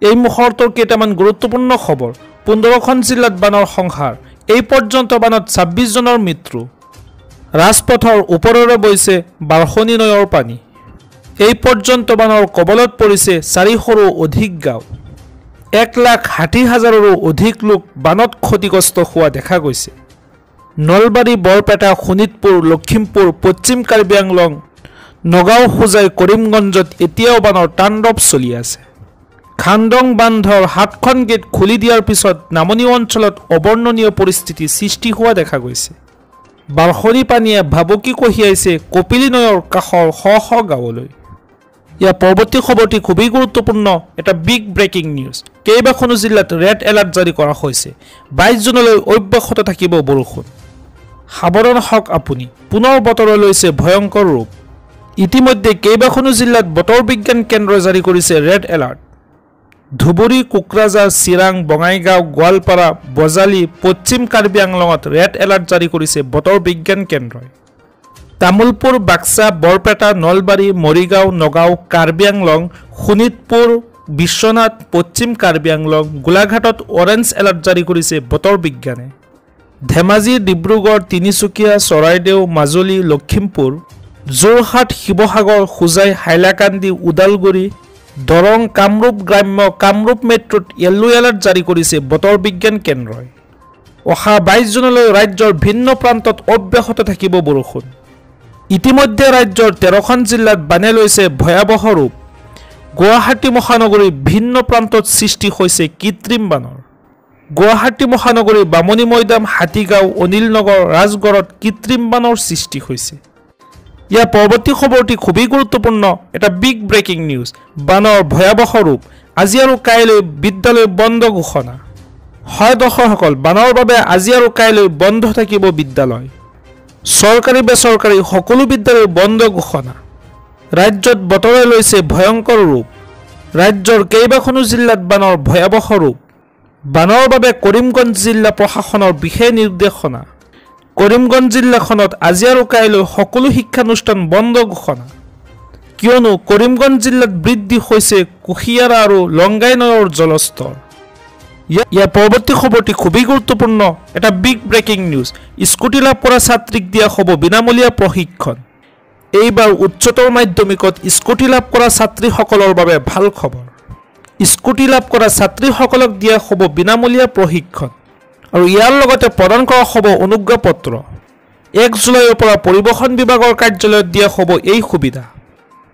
এই মুহূৰ্তৰ কেইটামান গুৰুত্বপূৰ্ণ খবৰ 15খন জিলাত বানৰ সংহাৰ এই পৰ্যন্ত বানত 26 জনৰ মৃত্যু ৰাজপথৰ ওপৰেৰে বৈছে বাৰখনি নৈৰ পানী এই পৰ্যন্ত বানৰ কবলত পৰিছে 400ৰো অধিক গাঁও 1,60,000ৰো অধিক লোক বানত ক্ষতিগ্ৰস্ত হোৱা দেখা গৈছে নলবাৰী বৰপেটা শোণিতপুৰ লখিমপুৰ পশ্চিম কাৰ্বি আংলং নগাঁও হোজাই কৰিমগঞ্জত এতিয়াও বানৰ তাণ্ডৱ চলি আছে খান্দং বান্ধৰ 7খন গেট খুলি দিয়াৰ পিছত নামনি অঞ্চলত অবৰ্ণনীয় পৰিস্থিতি সৃষ্টি হোৱা দেখা গৈছে বাৰখনি পানীয়ে ভাবুকি কঢ়িয়াইছে কপিলী নৈৰ কাষৰ শ গাঁৱলৈ ইয়াৰ পৰৱৰ্তী খবৰটি খুবেই গুৰুত্বপূৰ্ণ এটা বিগ ব্ৰেকিং নিউজ কেইবাখনো জিলাত ৰেড এলাৰ্ট জাৰি কৰা হৈছে 22 জুনলৈ অব্যাহত থাকিব বৰষুণ সাৱধান হওক আপুনি পুনৰ বতৰে লৈছে ভয়ংকৰ ৰূপ ইতিমধ্যে কেইবাখনো জিলাত বতৰ বিজ্ঞান কেন্দ্ৰই জাৰি কৰিছে ৰেড এলাৰ্ট ধুবুৰী কোকৰাঝাৰ চিৰাং বঙাইগাঁও গোৱালপাৰা বজালী পশ্চিম কাৰ্বি আংলঙত ৰেড এলাৰ্ট জাৰি কৰিছে বতৰ বিজ্ঞান কেন্দ্ৰই তামুলপুৰ বাক্সা বৰপেটা নলবাৰী মৰিগাঁও নগাঁও কাৰ্বি আংলং শোণিতপুৰ বিশ্বনাথ পশ্চিম কাৰ্বি আংলং গোলাঘাটত অৰেঞ্জ এলাৰ্ট জাৰি কৰিছে বতৰ বিজ্ঞানে ধেমাজি ডিব্ৰুগড় তিনিচুকীয়া চৰাইদেউ মাজুলী লখিমপুৰ যোৰহাট শিৱসাগৰ হোজাই হাইলাকান্দি ওদালগুৰি দৰং কামৰূপ গ্ৰাম্য কামৰূপ মেট্ৰত য়েল্লো এলাৰ্ট জাৰি কৰিছে বতৰ বিজ্ঞান কেন্দ্ৰই অহা 22 জুনলৈ ৰাজ্যৰ ভিন্ন প্ৰান্তত অব্যাহত থাকিব বৰষুণ ইতিমধ্যে ৰাজ্যৰ 13খন জিলাত বানে লৈছে ভয়াৱহ ৰূপ গুৱাহাটী মহানগৰীৰ ভিন্ন প্ৰান্তত সৃষ্টি হৈছে কৃত্ৰিম বানৰ গুৱাহাটী মহানগৰীৰ বামনী মৈদাম হাতীগাঁও অনিলনগৰ ৰাজগড়ত কৃত্ৰিম বানৰ সৃষ্টি হৈছে ইয়াৰ পৰৱৰ্তী খবৰটি খুবেই গুৰুত্বপূৰ্ণ এটা বিগ ব্ৰেকিং নিউজ বানৰ ভয়াৱহ ৰূপ আজি আৰু কাইলৈ বিদ্যালয় বন্ধ ঘোষণা হয় দৰ্শকসকল বানৰ বাবে আজি আৰু কাইলৈ বন্ধ থাকিব বিদ্যালয় চৰকাৰী বেচৰকাৰী সকলো বিদ্যালয় বন্ধ ঘোষণা ৰাজ্যত বতৰে লৈছে ভয়ংকৰ ৰূপ ৰাজ্যৰ কেইবাখনো জিলাত বানৰ ভয়াৱহ ৰূপ বানৰ বাবে কৰিমগঞ্জ জিলা প্ৰশাসনৰ বিশেষ নিৰ্দেশনা কৰিমগঞ্জ জিলাখনত আজি আৰু কাইলৈ সকলো শিক্ষানুষ্ঠান বন্ধ ঘোষণা কিয়নো কৰিমগঞ্জ জিলাত বৃদ্ধি হৈছে কুশিয়াৰা আৰু লংগাই নৈৰ জলস্তৰ ইয়াৰ পৰৱৰ্তী খবৰটি খুবেই গুৰুত্বপূৰ্ণ এটা বিগ ব্ৰেকিং নিউজ স্কুটি লাভ কৰা ছাত্ৰীক দিয়া হ'ব বিনামূলীয়া প্ৰশিক্ষণ এইবাৰ উচ্চতৰ মাধ্যমিকত স্কুটি লাভ কৰা ছাত্ৰীসকলৰ বাবে ভাল খবৰ স্কুটি লাভ কৰা ছাত্ৰীসকলক দিয়া হ'ব বিনামূলীয়া প্ৰশিক্ষণ আৰু ইয়াৰ লগতে প্ৰদান কৰা হ'ব অনুজ্ঞা পত্ৰ 1 জুলাইৰ পৰা পৰিবহণ বিভাগৰ কাৰ্যালয়ত দিয়া হ'ব এই সুবিধা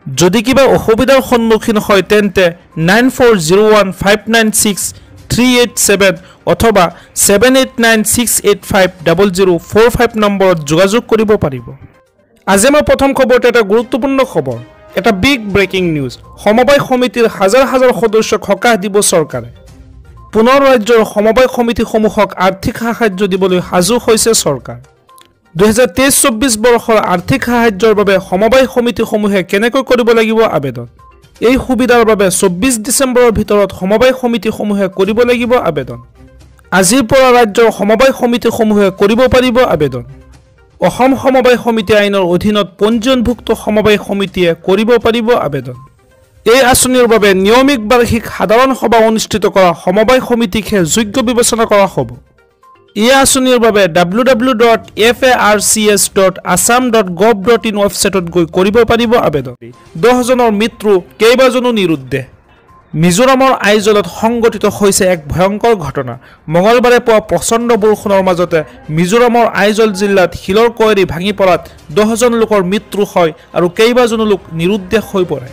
যদি কিবা অসুবিধাৰ সন্মুখীন হয় তেন্তে 9401596387 অথবা 7896850045 নম্বৰত যোগাযোগ কৰিব পাৰিব আজি আমাৰ প্ৰথম খবৰটো এটা গুৰুত্বপূৰ্ণ খবৰ এটা বিগ ব্ৰেকিং নিউজ সমবায় সমিতিৰ হাজাৰ হাজাৰ সদস্যক সকাহ দিব চৰকাৰে পুনৰ ৰাজ্যৰ সমবায় সমিতিসমূহক আৰ্থিক সাহায্য দিবলৈ সাজু হৈছে চৰকাৰ 2023-24 বৰ্ষৰ আৰ্থিক সাহায্যৰ বাবে সমবায় সমিতিসমূহে কেনেকৈ কৰিব লাগিব আবেদন এই সুবিধাৰ বাবে 24 ডিসেম্বৰৰ ভিতৰত সমবায় সমিতিসমূহে কৰিব লাগিব আবেদন আজিৰ পৰা ৰাজ্যৰ সমবায় সমিতিসমূহে কৰিব পাৰিব আবেদন অসম সমবায় সমিতি আইনৰ অধীনত পঞ্জীয়নভুক্ত সমবায় সমিতিয়ে কৰিব পাৰিব আবেদন এই আঁচনিৰ বাবে নিয়মিত বাৰ্ষিক সাধাৰণ সভা অনুষ্ঠিত কৰা সমবায় সমিতিকে যোগ্য বিবেচনা কৰা হ'ব এই আঁচনিৰ বাবে www.farcs.assam.gov.in ৱেবছাইটত গৈ কৰিব পাৰিব আবেদন 10 জনৰ মৃত্যু কেইবাজনো নিৰুদ্দেশ মিজোৰামৰ আইজলত সংঘটিত হৈছে এক ভয়ংকৰ ঘটনা মঙলবাৰে পুৱা প্ৰচণ্ড বৰষুণৰ মাজতে মিজোৰামৰ আইজল জিলাত শিলৰ কয়ৰী ভাঙি পৰাত 10 জন লোকৰ মৃত্যু হয় আৰু কেইবাজনো লোক নিৰুদ্দেশ হৈ পৰে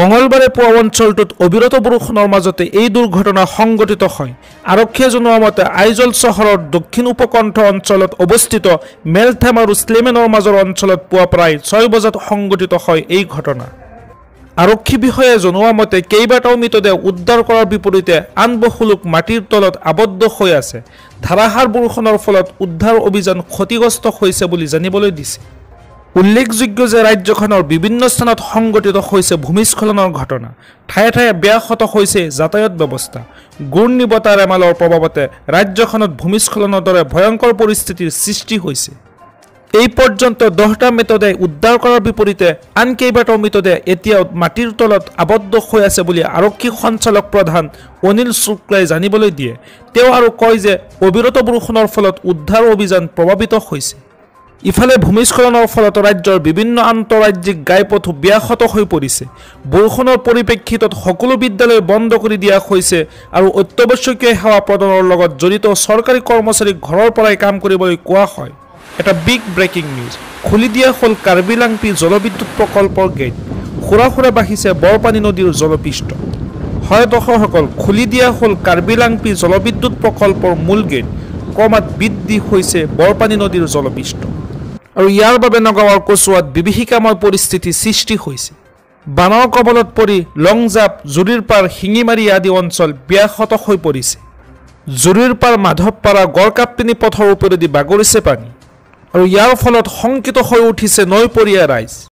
মঙলবাৰে পুৱা অঞ্চলটোত অবিৰত বৰষুণৰ মাজতে এই দুৰ্ঘটনা সংঘটিত হয় আৰক্ষীয়ে জনোৱা মতে আইজল চহৰৰ দক্ষিণ উপকণ্ঠ অঞ্চলত অৱস্থিত মেলথাম আৰু স্লেমেনৰ মাজৰ অঞ্চলত পুৱা প্ৰায় 6 বজাত সংঘটিত হয় এই ঘটনা আৰক্ষী বিষয়াই জনোৱা মতে কেইবাটাও মৃতদেহ উদ্ধাৰ কৰাৰ বিপৰীতে আন বহু লোক মাটিৰ তলত আবদ্ধ হৈ আছে ধাৰাসাৰ বৰষুণৰ ফলত উদ্ধাৰ অভিযান ক্ষতিগ্ৰস্ত হৈছে বুলি জানিবলৈ দিছে উল্লেখযোগ্য যে ৰাজ্যখনৰ বিভিন্ন স্থানত সংঘটিত হৈছে ভূমিস্খলনৰ ঘটনা ঠায়ে ঠায়ে ব্যাহত হৈছে যাতায়াত ব্যৱস্থা ঘূৰ্ণীবতাহ ৰেমালৰ প্ৰভাৱতে ৰাজ্যখনত ভূমিস্খলনৰ দৰে ভয়ংকৰ পৰিস্থিতিৰ সৃষ্টি হৈছে এই পৰ্যন্ত 10টা মৃতদেহ উদ্ধাৰ কৰাৰ বিপৰীতে আন কেইবাটাও মৃতদেহ এতিয়াও মাটিৰ তলত আবদ্ধ হৈ আছে বুলি আৰক্ষী সঞ্চালক প্ৰধান অনিল শুক্লাই জানিবলৈ দিয়ে। তেওঁ আৰু কয় যে অবিৰত বৰষুণৰ ফলত উদ্ধাৰ অভিযান প্ৰভাৱিত হৈছে। ইফালে ভূমিস্খলনৰ ফলত ৰাজ্যৰ বিভিন্ন আন্তঃৰাজ্যিক ঘাইপথ ব্যাহত হৈ পৰিছে। বৰষুণৰ পৰিপ্ৰেক্ষিতত সকলো বিদ্যালয় বন্ধ কৰি দিয়া হৈছে আৰু অত্যাৱশ্যকীয় সেৱা প্ৰদানৰ লগত জড়িত চৰকাৰী কৰ্মচাৰীক ঘৰৰ পৰাই কাম কৰিবলৈ কোৱা হয়। এটা বিগ ব্ৰেকিং নিউজ, খুলি দিয়া হ'ল কাৰ্বি লাংপি জলবিদ্যুৎ প্ৰকল্পৰ গেট, সুৰা সুৰা বাঢ়িছে বৰপানী নদীৰ জলপৃষ্ঠ। হয় দৰ্শকসকল, খুলি দিয়া হ'ল কাৰ্বি লাংপি জলবিদ্যুৎ প্ৰকল্পৰ মূল গেট, ক্ৰমাৎ বৃদ্ধি হৈছে বৰপানী নদীৰ জলপৃষ্ঠ আৰু ইয়াৰ বাবে নগাঁৱৰ কচুৱাত বিভীষিকাময় পৰিস্থিতি সৃষ্টি হৈছে। বানৰ কবলত পৰি লংজাপ, জুৰিৰপাৰ, শিঙিমাৰী আদি অঞ্চল ব্যাহত হৈ পৰিছে। জুৰিৰপাৰ, মাধৱপাৰা, গড়কাপ্তিনী পথৰ ওপৰেদি বাগৰিছে পানী আৰু ইয়াৰ ফলত শংকিত হৈ উঠিছে নৈপৰীয়া ৰাইজ।